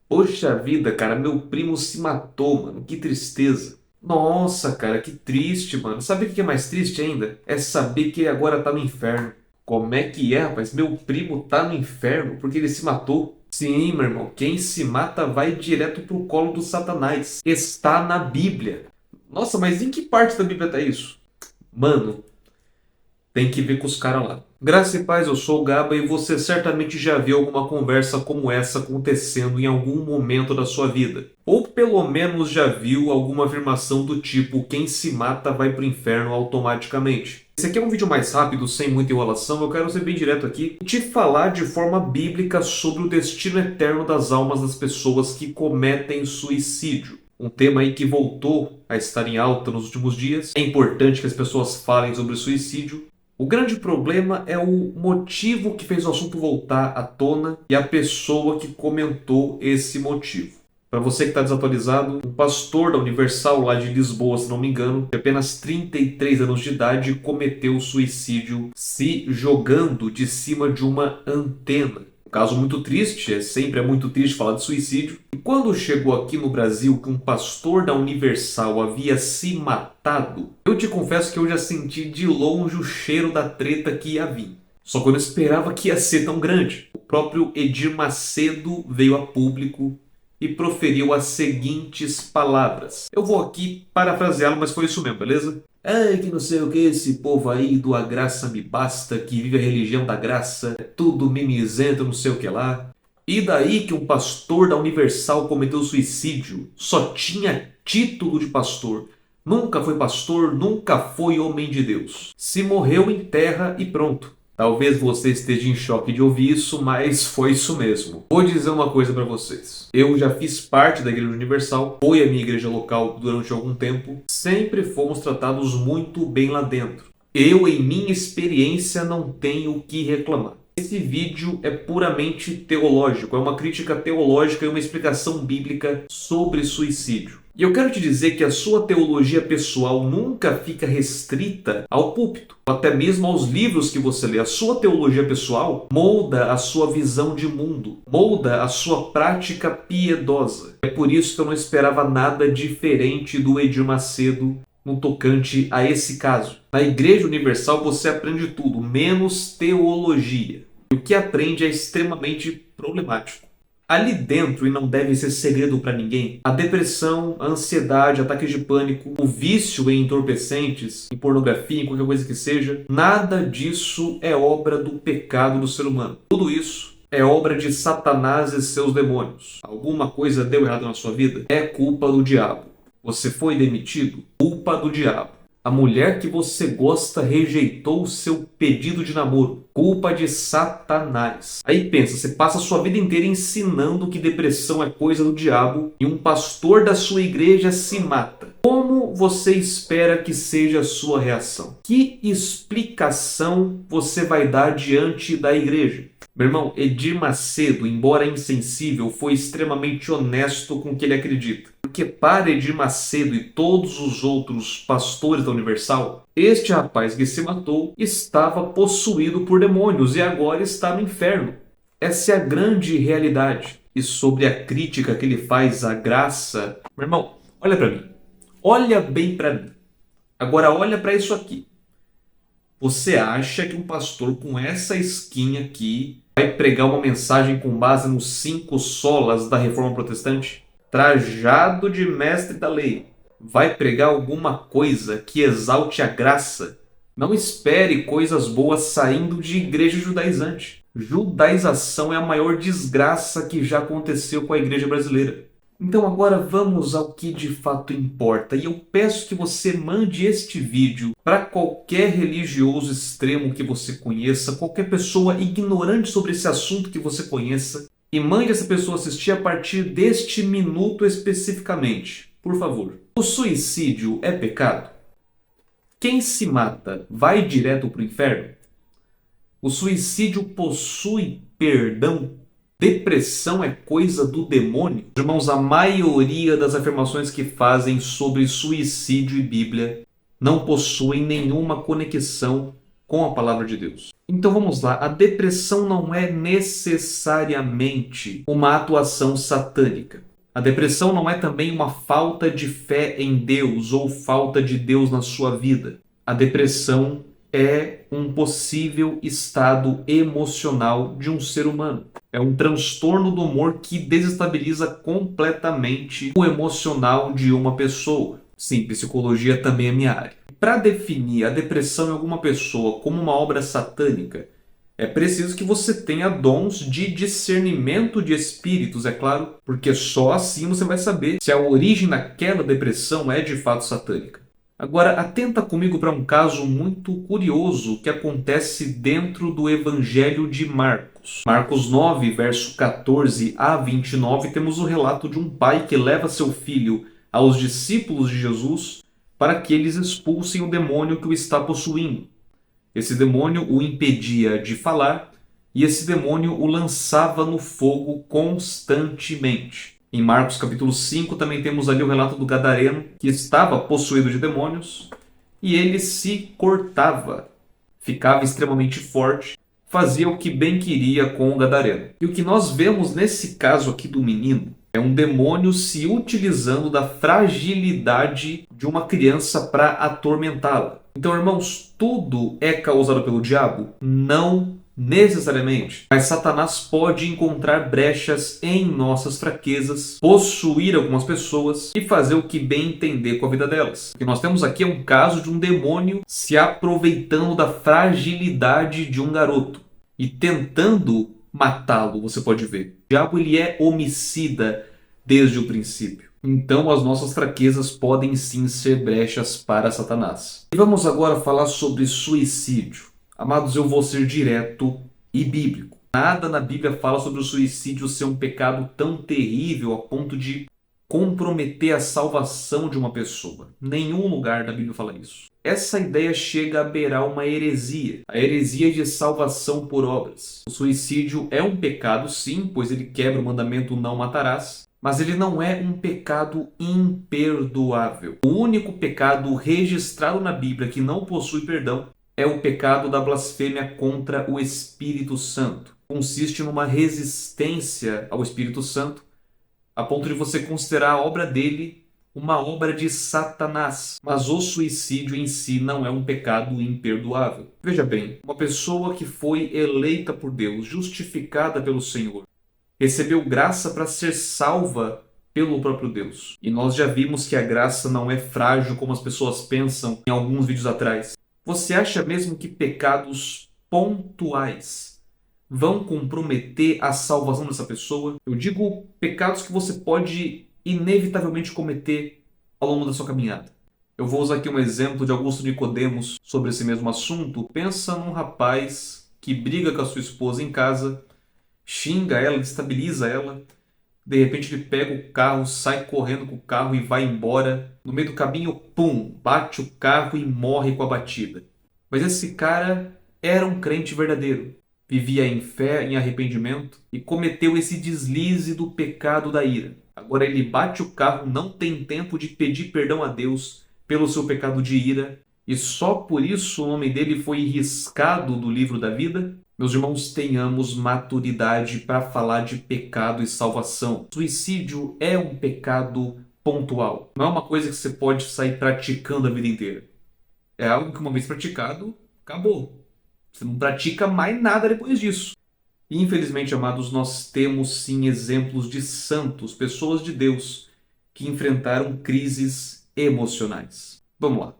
Poxa vida, cara, meu primo se matou, mano. Que tristeza. Nossa, cara, que triste, mano. Sabe o que é mais triste ainda? É saber que ele agora tá no inferno. Como é que é, rapaz? Meu primo tá no inferno porque ele se matou. Sim, meu irmão, quem se mata vai direto pro colo do Satanás. Está na Bíblia. Nossa, mas em que parte da Bíblia tá isso? Mano, tem que ver com os caras lá. Graça e paz, eu sou o Gaba e você certamente já viu alguma conversa como essa acontecendo em algum momento da sua vida. Ou pelo menos já viu alguma afirmação do tipo: quem se mata vai pro inferno automaticamente. Esse aqui é um vídeo mais rápido, sem muita enrolação. Eu quero ser bem direto aqui e te falar de forma bíblica sobre o destino eterno das almas das pessoas que cometem suicídio. Um tema aí que voltou a estar em alta nos últimos dias. É importante que as pessoas falem sobre suicídio. O grande problema é o motivo que fez o assunto voltar à tona e a pessoa que comentou esse motivo. Para você que está desatualizado, um pastor da Universal lá de Lisboa, se não me engano, de apenas 33 anos de idade, cometeu suicídio se jogando de cima de uma antena. Um caso muito triste, sempre é muito triste falar de suicídio. E quando chegou aqui no Brasil que um pastor da Universal havia se matado, eu te confesso que eu já senti de longe o cheiro da treta que ia vir. Só que eu não esperava que ia ser tão grande. O próprio Edir Macedo veio a público e proferiu as seguintes palavras. Eu vou aqui parafraseá-lo, mas foi isso mesmo, beleza? É que não sei o que, esse povo aí do a graça me basta, que vive a religião da graça, é tudo mimizento, não sei o que lá. E daí que um pastor da Universal cometeu suicídio, só tinha título de pastor, nunca foi pastor, nunca foi homem de Deus. Se morreu, enterra e pronto. Talvez você esteja em choque de ouvir isso, mas foi isso mesmo. Vou dizer uma coisa para vocês. Eu já fiz parte da Igreja Universal, foi a minha igreja local durante algum tempo. Sempre fomos tratados muito bem lá dentro. Eu, em minha experiência, não tenho o que reclamar. Esse vídeo é puramente teológico, é uma crítica teológica e uma explicação bíblica sobre suicídio. E eu quero te dizer que a sua teologia pessoal nunca fica restrita ao púlpito, ou até mesmo aos livros que você lê. A sua teologia pessoal molda a sua visão de mundo, molda a sua prática piedosa. É por isso que eu não esperava nada diferente do Edir Macedo no tocante a esse caso. Na Igreja Universal você aprende tudo, menos teologia. E o que aprende é extremamente problemático. Ali dentro, e não deve ser segredo para ninguém, a depressão, a ansiedade, ataques de pânico, o vício em entorpecentes, em pornografia, em qualquer coisa que seja, nada disso é obra do pecado do ser humano. Tudo isso é obra de Satanás e seus demônios. Alguma coisa deu errado na sua vida? É culpa do diabo. Você foi demitido? Culpa do diabo. A mulher que você gosta rejeitou o seu pedido de namoro. Culpa de Satanás. Aí pensa, você passa a sua vida inteira ensinando que depressão é coisa do diabo e um pastor da sua igreja se mata. Como você espera que seja a sua reação? Que explicação você vai dar diante da igreja? Meu irmão, Edir Macedo, embora insensível, foi extremamente honesto com o que ele acredita. Porque para Edir Macedo e todos os outros pastores da Universal, este rapaz que se matou estava possuído por demônios e agora está no inferno. Essa é a grande realidade. E sobre a crítica que ele faz à graça, meu irmão, olha para mim. Olha bem para mim. Agora olha para isso aqui. Você acha que um pastor com essa skin aqui vai pregar uma mensagem com base nos 5 solas da Reforma Protestante? Trajado de mestre da lei, vai pregar alguma coisa que exalte a graça? Não espere coisas boas saindo de igreja judaizante. Judaização é a maior desgraça que já aconteceu com a igreja brasileira. Então agora vamos ao que de fato importa, e eu peço que você mande este vídeo para qualquer religioso extremo que você conheça, qualquer pessoa ignorante sobre esse assunto que você conheça, e mande essa pessoa assistir a partir deste minuto especificamente, por favor. O suicídio é pecado? Quem se mata vai direto para o inferno? O suicídio possui perdão? Depressão é coisa do demônio? Irmãos, a maioria das afirmações que fazem sobre suicídio e Bíblia não possuem nenhuma conexão com a palavra de Deus. Então vamos lá, a depressão não é necessariamente uma atuação satânica. A depressão não é também uma falta de fé em Deus ou falta de Deus na sua vida. A depressão é um possível estado emocional de um ser humano. É um transtorno do humor que desestabiliza completamente o emocional de uma pessoa. Sim, psicologia também é minha área. Para definir a depressão em alguma pessoa como uma obra satânica, é preciso que você tenha dons de discernimento de espíritos, é claro, porque só assim você vai saber se a origem daquela depressão é de fato satânica. Agora, atenta comigo para um caso muito curioso que acontece dentro do Evangelho de Marcos. Marcos 9, verso 14 a 29, temos o relato de um pai que leva seu filho aos discípulos de Jesus para que eles expulsem o demônio que o está possuindo. Esse demônio o impedia de falar e esse demônio o lançava no fogo constantemente. Em Marcos capítulo 5 também temos ali o relato do gadareno que estava possuído de demônios e ele se cortava, ficava extremamente forte, fazia o que bem queria com o gadareno. E o que nós vemos nesse caso aqui do menino é um demônio se utilizando da fragilidade de uma criança para atormentá-la. Então, irmãos, tudo é causado pelo diabo? Não necessariamente. Mas Satanás pode encontrar brechas em nossas fraquezas, possuir algumas pessoas e fazer o que bem entender com a vida delas. O que nós temos aqui é um caso de um demônio se aproveitando da fragilidade de um garoto e tentando matá-lo, você pode ver. O diabo ele é homicida desde o princípio. Então as nossas fraquezas podem sim ser brechas para Satanás. E vamos agora falar sobre suicídio. Amados, eu vou ser direto e bíblico. Nada na Bíblia fala sobre o suicídio ser um pecado tão terrível a ponto de comprometer a salvação de uma pessoa. Nenhum lugar da Bíblia fala isso. Essa ideia chega a beirar uma heresia, a heresia de salvação por obras. O suicídio é um pecado, sim, pois ele quebra o mandamento não matarás, mas ele não é um pecado imperdoável. O único pecado registrado na Bíblia que não possui perdão é o pecado da blasfêmia contra o Espírito Santo. Consiste numa resistência ao Espírito Santo, a ponto de você considerar a obra dele uma obra de Satanás. Mas o suicídio em si não é um pecado imperdoável. Veja bem, uma pessoa que foi eleita por Deus, justificada pelo Senhor, recebeu graça para ser salva pelo próprio Deus. E nós já vimos que a graça não é frágil como as pessoas pensam em alguns vídeos atrás. Você acha mesmo que pecados pontuais vão comprometer a salvação dessa pessoa? Eu digo pecados que você pode inevitavelmente cometer ao longo da sua caminhada. Eu vou usar aqui um exemplo de Augusto Nicodemos sobre esse mesmo assunto. Pensa num rapaz que briga com a sua esposa em casa, xinga ela, destabiliza ela. De repente ele pega o carro, sai correndo com o carro e vai embora. No meio do caminho, pum, bate o carro e morre com a batida. Mas esse cara era um crente verdadeiro. Vivia em fé, em arrependimento e cometeu esse deslize do pecado da ira. Agora ele bate o carro, não tem tempo de pedir perdão a Deus pelo seu pecado de ira e só por isso o nome dele foi riscado do livro da vida. Meus irmãos, tenhamos maturidade para falar de pecado e salvação. Suicídio é um pecado pontual. Não é uma coisa que você pode sair praticando a vida inteira. É algo que uma vez praticado, acabou. Você não pratica mais nada depois disso. E, infelizmente, amados, nós temos sim exemplos de santos, pessoas de Deus, que enfrentaram crises emocionais. Vamos lá.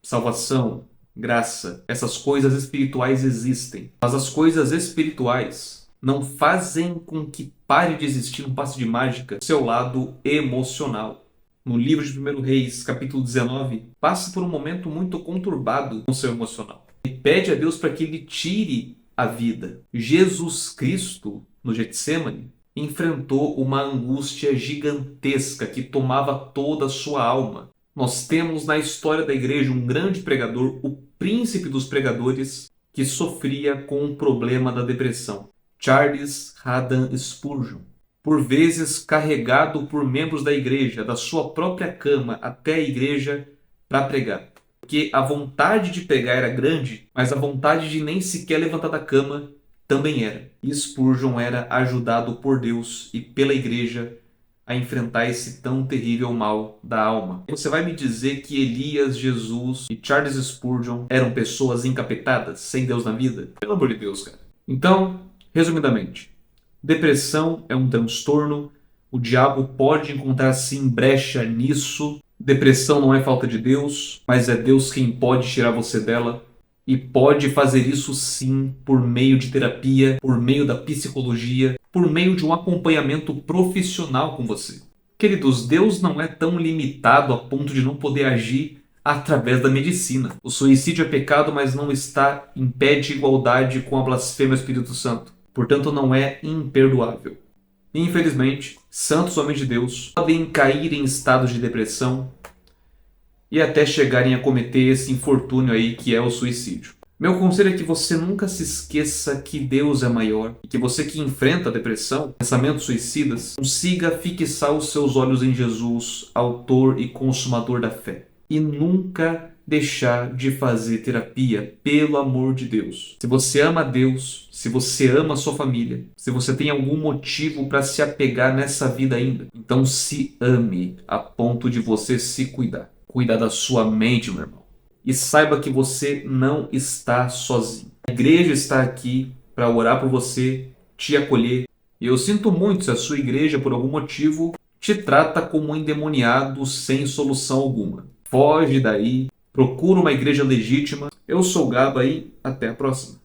Salvação, graça, essas coisas espirituais existem. Mas as coisas espirituais não fazem com que pare de existir um passe de mágica o seu lado emocional. No livro de 1 Reis, capítulo 19, passa por um momento muito conturbado com o seu emocional. E pede a Deus para que ele tire a vida. Jesus Cristo, no Getsêmani, enfrentou uma angústia gigantesca que tomava toda a sua alma. Nós temos na história da igreja um grande pregador, o príncipe dos pregadores, que sofria com o problema da depressão. Charles Haddon Spurgeon. Por vezes carregado por membros da igreja, da sua própria cama até a igreja para pregar. porque a vontade de pegar era grande, mas a vontade de nem sequer levantar da cama também era. E Spurgeon era ajudado por Deus e pela igreja a enfrentar esse tão terrível mal da alma. Você vai me dizer que Elias, Jesus e Charles Spurgeon eram pessoas encapetadas, sem Deus na vida? Pelo amor de Deus, cara. Então, resumidamente, depressão é um transtorno, o diabo pode encontrar sim brecha nisso. Depressão não é falta de Deus, mas é Deus quem pode tirar você dela. E pode fazer isso sim por meio de terapia, por meio da psicologia, por meio de um acompanhamento profissional com você. Queridos, Deus não é tão limitado a ponto de não poder agir através da medicina. O suicídio é pecado, mas não está em pé de igualdade com a blasfêmia ao Espírito Santo. Portanto, não é imperdoável. Infelizmente, santos homens de Deus podem cair em estados de depressão e até chegarem a cometer esse infortúnio aí que é o suicídio. Meu conselho é que você nunca se esqueça que Deus é maior e que você que enfrenta a depressão, pensamentos suicidas, consiga fixar os seus olhos em Jesus, autor e consumador da fé. E nunca deixar de fazer terapia, pelo amor de Deus. Se você ama Deus, se você ama a sua família, se você tem algum motivo para se apegar nessa vida ainda, então se ame a ponto de você se cuidar. Cuidar da sua mente, meu irmão. E saiba que você não está sozinho. A igreja está aqui para orar por você, te acolher. E eu sinto muito se a sua igreja, por algum motivo, te trata como um endemoniado sem solução alguma. Foge daí, procura uma igreja legítima. Eu sou o Gaba e até a próxima.